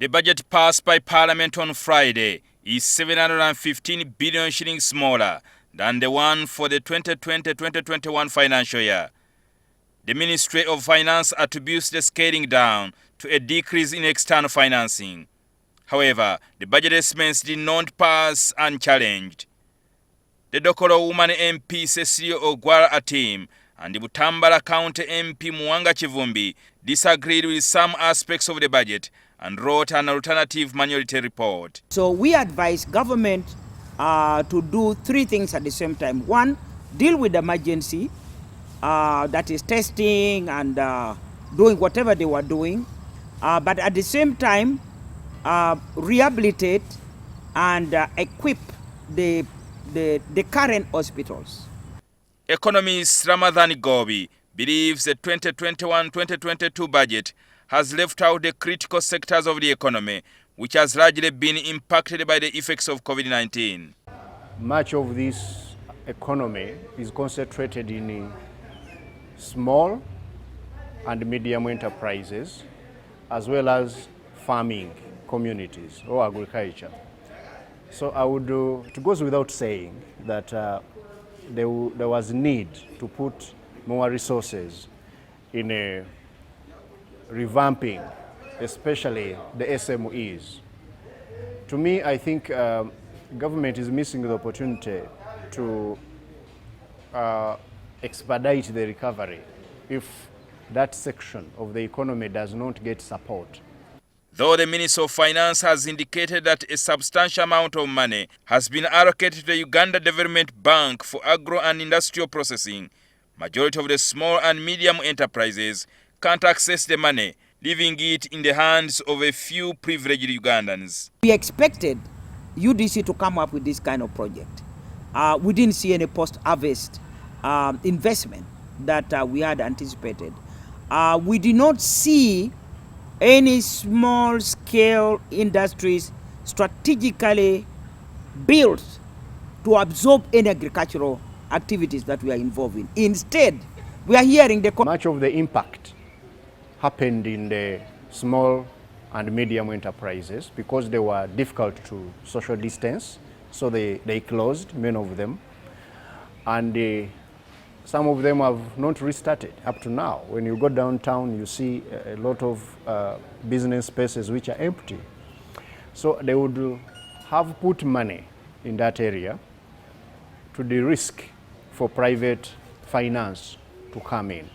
The budget passed by Parliament on Friday is 715 billion shillings smaller than the one for the 2020-2021 financial year. The Ministry of Finance attributes the scaling down to a decrease in external financing. However, the budget estimates did not pass unchallenged. The Dokolo woman MP Cecilia Ogwal team and the Butambala County MP Muwanga Kivumbi disagreed with some aspects of the budget and wrote an alternative minority report. So we advise government to do three things at the same time. One, deal with the emergency, that is testing and doing whatever they were doing, but at the same time rehabilitate and equip the current hospitals. Economist Ramadhan Gobi believes the 2021-2022 budget has left out the critical sectors of the economy, which has largely been impacted by the effects of COVID-19. Much of this economy is concentrated in small and medium enterprises, as well as farming communities or agriculture. So it goes without saying that there was need to put more resources in revamping, especially the SMEs. To me, I think government is missing the opportunity to expedite the recovery if that section of the economy does not get support. Though the Minister of Finance has indicated that a substantial amount of money has been allocated to the Uganda Development Bank for agro and industrial processing, majority of the small and medium enterprises can't access the money, leaving it in the hands of a few privileged Ugandans. We expected UDC to come up with this kind of project. We didn't see any post-harvest investment that we had anticipated. We did not see any small-scale industries strategically built to absorb any agricultural activities that we are involved in. Instead, we are hearing much of the impact happened in the small and medium enterprises because they were difficult to social distance, so they closed, many of them, and some of them have not restarted up to now. When you go downtown, you see a lot of business spaces which are empty. So they would have put money in that area to de-risk for private finance to come in.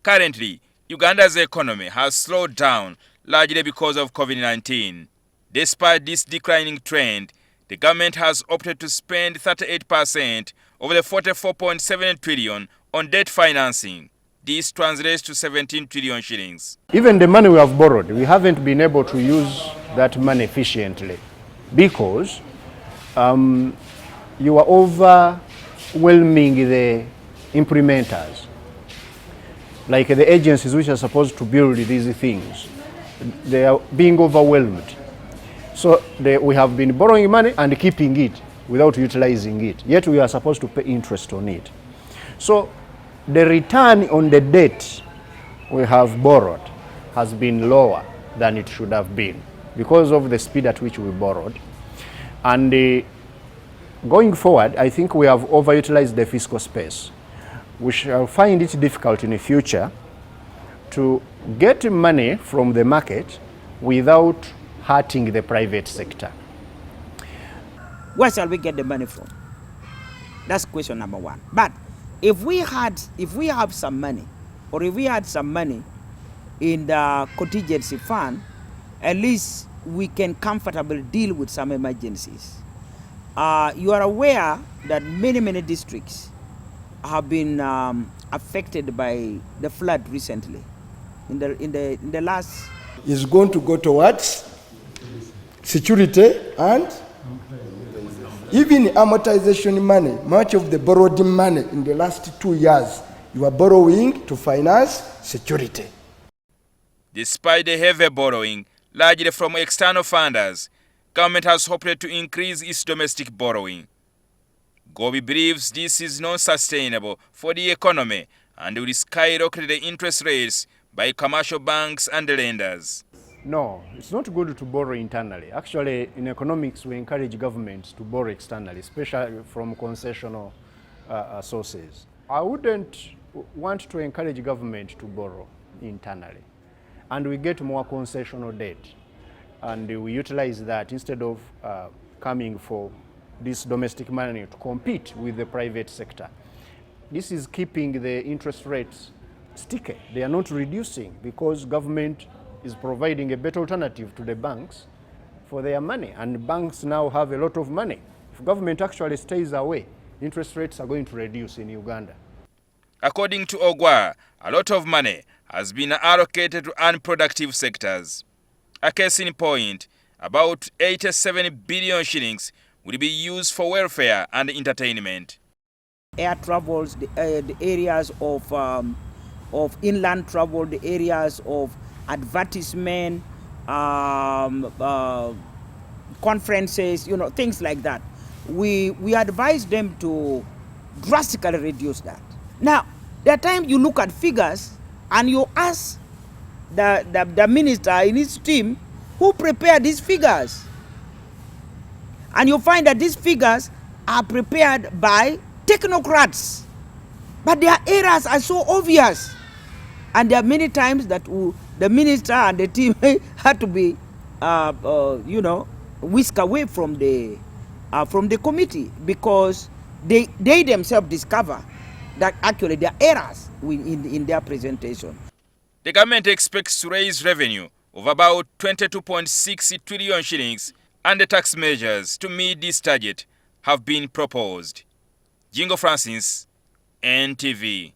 Currently, Uganda's economy has slowed down largely because of COVID-19. Despite this declining trend, the government has opted to spend 38% of the 44.7 trillion on debt financing. This translates to 17 trillion shillings. Even the money we have borrowed, we haven't been able to use that money efficiently because you are overwhelming the implementers, like the agencies which are supposed to build these things. They are being overwhelmed. So we have been borrowing money and keeping it without utilizing it, yet we are supposed to pay interest on it. So the return on the debt we have borrowed has been lower than it should have been because of the speed at which we borrowed. And going forward, I think we have overutilized the fiscal space. We shall find it difficult in the future to get money from the market without hurting the private sector. Where shall we get the money from? That's question number one. But if we have some money, or if we had some money in the contingency fund, at least we can comfortably deal with some emergencies. You are aware that many districts have been affected by the flood recently. In the last, is going to go towards security and even amortization money. Much of the borrowed money in the last 2 years, you are borrowing to finance security. Despite the heavy borrowing, largely from external funders, government has hoped to increase its domestic borrowing. Gobi believes this is not sustainable for the economy and will skyrocket the interest rates by commercial banks and lenders. No, it's not good to borrow internally. Actually, in economics, we encourage governments to borrow externally, especially from concessional sources. I wouldn't want to encourage government to borrow internally. And we get more concessional debt. And we utilize that instead of coming for this domestic money to compete with the private sector. This is keeping the interest rates sticky. They are not reducing because government is providing a better alternative to the banks for their money. And banks now have a lot of money. If government actually stays away, interest rates are going to reduce in Uganda. According to Ogwal, a lot of money has been allocated to unproductive sectors. A case in point, about 87 billion shillings will be used for welfare and entertainment. Air travels, the areas of inland travel, the areas of advertisement, conferences, things like that. We advise them to drastically reduce that. Now, there are times you look at figures and you ask the minister in his team who prepared these figures. And you find that these figures are prepared by technocrats. But their errors are so obvious. And there are many times that the minister and the team had to be, whisked away from the committee because they themselves discover that actually there are errors in their presentation. The government expects to raise revenue of about 22.6 trillion shillings, and the tax measures to meet this target have been proposed. Jingo Francis, NTV.